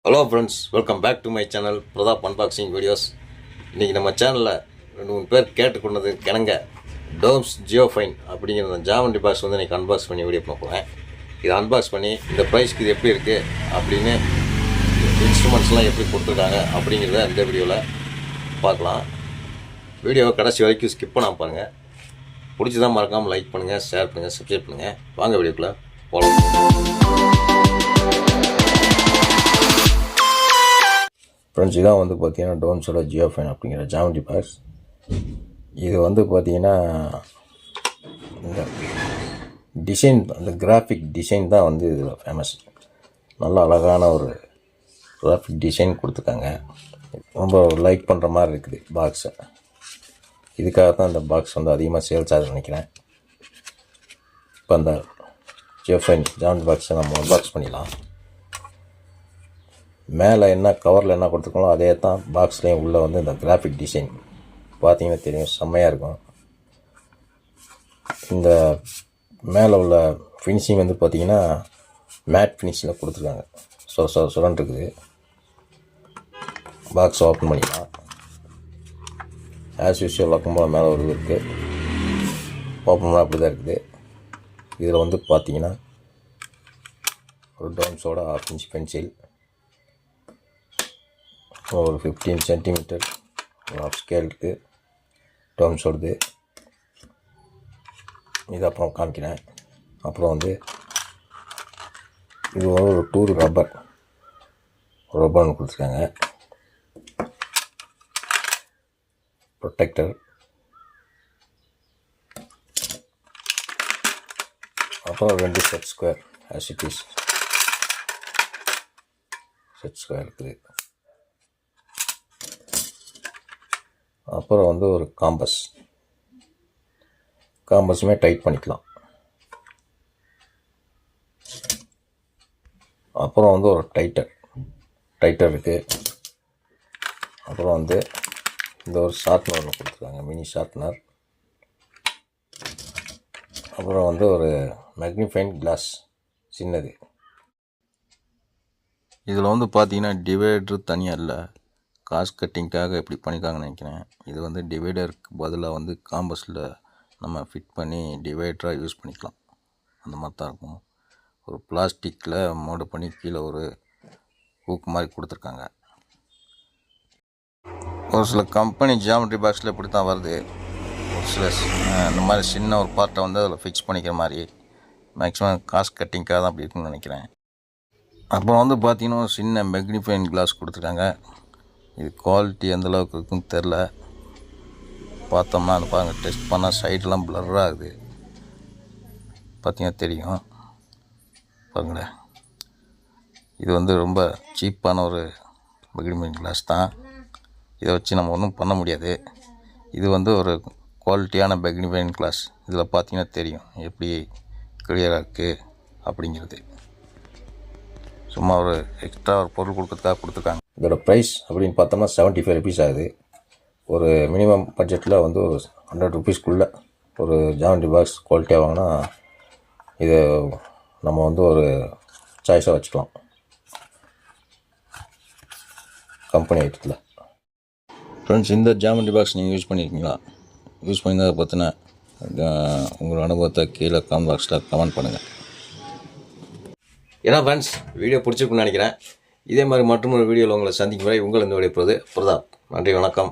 Hello friends, welcome back to my channel Pratap unboxing videos. இன்றைக்கி நம்ம சேனலில் 2-3 பேர் கேட்டுக்கொண்டது கிணங்க டோம்ஸ் ஜியோஃபைன் அப்படிங்கிற அந்த ஜாமெண்ட்ரி பாக்ஸ் வந்து இன்றைக்கி அன்பாக்ஸ் பண்ணி வீடியோ பண்ண போகிறேன். இதை அன்பாக்ஸ் பண்ணி இந்த ப்ரைஸ்க்கு இது எப்படி இருக்குது அப்படின்னு இன்ஸ்ட்ருமெண்ட்ஸ்லாம் எப்படி கொடுத்துருக்காங்க அப்படிங்கிறத இந்த வீடியோவில் பார்க்கலாம். வீடியோவை கடைசி வரைக்கும் ஸ்கிப் பண்ணாமல் பாருங்கள். பிடிச்சதான் மறக்காமல் லைக் பண்ணுங்கள், ஷேர் பண்ணுங்கள், சப்ஸ்கிரைப் பண்ணுங்கள். வாங்க வீடியோக்குள்ளே போகலாம். ஃப்ரெண்ட்ஸ், இதான் வந்து பார்த்தீங்கன்னா டோம்ஸோட ஜியோஃபைன் அப்படிங்கிற ஜாமெண்ட்ரி பாக்ஸ். இது வந்து பார்த்தீங்கன்னா இந்த டிசைன், அந்த கிராஃபிக் டிசைன் தான் வந்து இதில் ஃபேமஸ். நல்ல அழகான ஒரு கிராஃபிக் டிசைன் கொடுத்துருக்காங்க. ரொம்ப லைக் பண்ணுற மாதிரி இருக்குது பாக்ஸை. இதுக்காக தான் இந்த பாக்ஸ் வந்து அதிகமாக சேல்ஸ் ஆகுதுன்னு நினைக்கிறேன். இப்போ அந்த ஜியோஃபைன் ஜாமெண்ட்ரி பாக்ஸை நம்ம அன்பாக்ஸ் பண்ணிடலாம். மேலே என்ன கவரில் என்ன கொடுத்துருக்கோங்களோ அதே தான் பாக்ஸ்லேயும் உள்ளே வந்து இந்த கிராஃபிக் டிசைன் பார்த்தீங்கன்னா தெரியும், செம்மையாக இருக்கும். இந்த மேலே உள்ள ஃபினிஷிங் வந்து பார்த்திங்கன்னா மேட் ஃபினிஷிங்கில் கொடுத்துருக்காங்க. சுரன் இருக்குது. பாக்ஸ் ஓப்பன் பண்ணிக்கலாம். ஆஸ் யூஸ்வல் வைக்கும்போது மேலே ஒரு இது இருக்குது. ஓப்பன் பண்ணால் அப்படி தான் இருக்குது. இதில் வந்து பார்த்திங்கன்னா ஒரு டோம்ஸோட 1/2 இன்ச் பென்சில், ஒரு 15 சென்டிமீட்டர் ஆஃப் ஸ்கேல் இருக்குது டோம்ஸோடது. இது அப்புறம் காமிக்கிறேன். அப்புறம் வந்து இது ஒரு டூல் ரப்பர் ஒன்று கொடுத்துருக்காங்க. ப்ரொடெக்டர், அப்புறம் 2 set square as it is set square இருக்குது. அப்புறம் வந்து ஒரு காம்பஸுமே டைட் பண்ணிக்கலாம். அப்புறம் வந்து ஒரு டைட்டர் இருக்குது. அப்புறம் வந்து இந்த ஒரு ஷார்ப்னர் ஒன்று கொடுத்துருக்காங்க, மினி ஷார்ப்னர். அப்புறம் வந்து ஒரு மேக்னிஃபைங் கிளாஸ் சின்னது. இதில் வந்து பார்த்தீங்கன்னா டிவைடர் தனியாக இல்லை, காஸ்ட் கட்டிங்காக எப்படி பண்ணியிருக்காங்கன்னு நினைக்கிறேன். இது வந்து டிவைடருக்கு பதிலாக வந்து காம்பஸில் நம்ம ஃபிட் பண்ணி டிவைடராக யூஸ் பண்ணிக்கலாம். அந்த மாதிரி தான் இருக்கும். ஒரு பிளாஸ்டிக்கில் மோடு பண்ணி கீழே ஒரு ஹூக் மாதிரி கொடுத்துருக்காங்க. ஒரு சில கம்பெனி ஜியோமெட்ரி பாக்ஸில் இப்படி தான் வருது. ஒரு சில இந்த மாதிரி சின்ன ஒரு பார்ட்டை வந்து அதில் ஃபிக்ஸ் பண்ணிக்கிற மாதிரி மேக்ஸிமம் காஸ்ட் கட்டிங்காக தான் அப்படி இருக்குன்னு நினைக்கிறேன். அப்புறம் வந்து பார்த்திங்கன்னா ஒரு சின்ன மேக்னிஃபைங் கிளாஸ் கொடுத்துருக்காங்க. இது குவாலிட்டி எந்தளவுக்கு இருக்குன்னு தெரில. பார்த்தோம்னா அந்த பாருங்கள், டெஸ்ட் பண்ணால் சைடெலாம் ப்ளர் ஆகுது. பார்த்தீங்கன்னா தெரியும் பாருங்களேன். இது வந்து ரொம்ப சீப்பான ஒரு மேக்னிஃபைங் கிளாஸ் தான். இதை வச்சு நம்ம ஒன்றும் பண்ண முடியாது. இது வந்து ஒரு குவாலிட்டியான மேக்னிஃபைங் கிளாஸ். இதில் பார்த்தீங்கன்னா தெரியும் எப்படி கிளியராக இருக்குது அப்படிங்கிறது. சும்மா ஒரு எக்ஸ்ட்ரா ஒரு பொருள் கொடுக்கறதுக்காக கொடுத்துருக்காங்க. இதோட ப்ரைஸ் அப்படின்னு பார்த்தோம்னா 75 rupees ஆகுது. ஒரு மினிமம் பட்ஜெட்டில் வந்து ஒரு 100 rupeesக்குள்ளே ஒரு ஜாமெண்ட்ரி பாக்ஸ் குவாலிட்டியாக வாங்கினா இது நம்ம வந்து ஒரு சாய்ஸாக வச்சுக்கலாம் கம்பெனி ஐட்டத்தில். ஃப்ரெண்ட்ஸ், இந்த ஜாமெண்ட்ரி பாக்ஸ் நீங்கள் யூஸ் பண்ணியிருக்கீங்களா? யூஸ் பண்ணியிருந்ததை பார்த்தினா உங்களோட அனுபவத்தை கீழே கமெண்ட் பாக்ஸில் கமெண்ட் பண்ணுங்கள். ஏன்னா ஃப்ரெண்ட்ஸ், வீடியோ பிடிச்சிருக்குன்னு நினைக்கிறேன். இதே மாதிரி மற்றொரு வீடியோவில் உங்களை சந்திக்கும் வரை உங்கள் இந்த விடைபெறுவது பிரதாப். நன்றி, வணக்கம்.